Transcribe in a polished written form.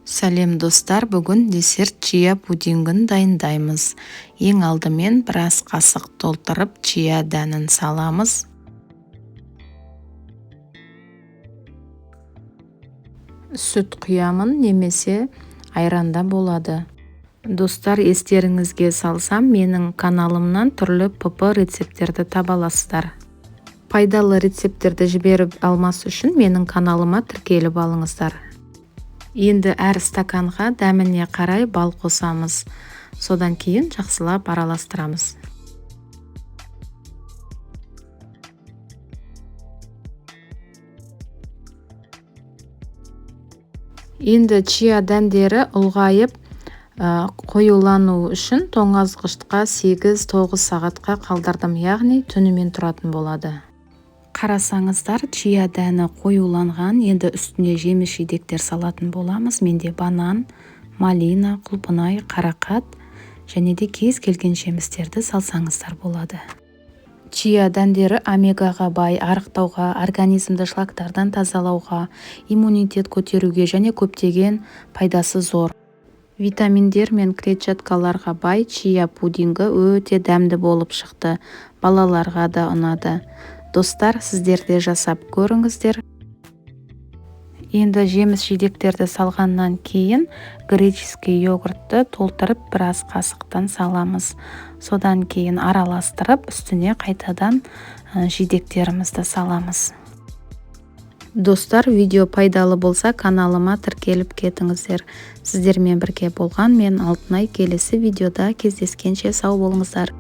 Сәлем достар, бүгін десерт чия пудингін дайындаймыз. Ең алдымен біраз қасық толтырып чия дәнін саламыз. Сүт құямын немесе айранда болады. Достар, естеріңізге салсам, менің каналымнан түрлі ПП рецепттерді таба аласыздар. Пайдалы рецепттерді жіберіп алмас үшін менің каналыма тіркеліп алыңыздар. Енді әр стаканға дәміне қарай бал қосамыз. Содан кейін жақсылап араластырамыз. Енді чия дәндері ұлғайып, қоюлану үшін тоңазғышқа 8-9 сағатқа қалдырдым, яғни түнімен тұратын болады. Қарасаңыздар, чия дәні қоюланған, енді үстіне жеміс-жидектер салатын боламыз. Менде банан, малина, құлпынай, қарақат және де кез келген жемістерді салсаңыздар болады. Чия дәндері омегаға бай, арықтауға, организмді шлактардан тазалауға, иммунитет көтеруге және көптеген пайдасы зор. Витаминдер мен клетчаткаларға бай чия пудингі өте дәмді болып шықты. Балаларға да ұнады. Достар, сіздер де жасап көріңіздер. Енді жеміс-жидектерді салғаннан кейін греческий йогуртты толтырып біраз қасықтан саламыз. Содан кейін араластырып, үстіне қайтадан жидектерімізді саламыз. Достар, видео пайдалы болса, каналыма тіркеліп кетіңіздер. Сіздермен бірге болған мен Алтынай, келесі видеода кездескенше сау болыңыздар.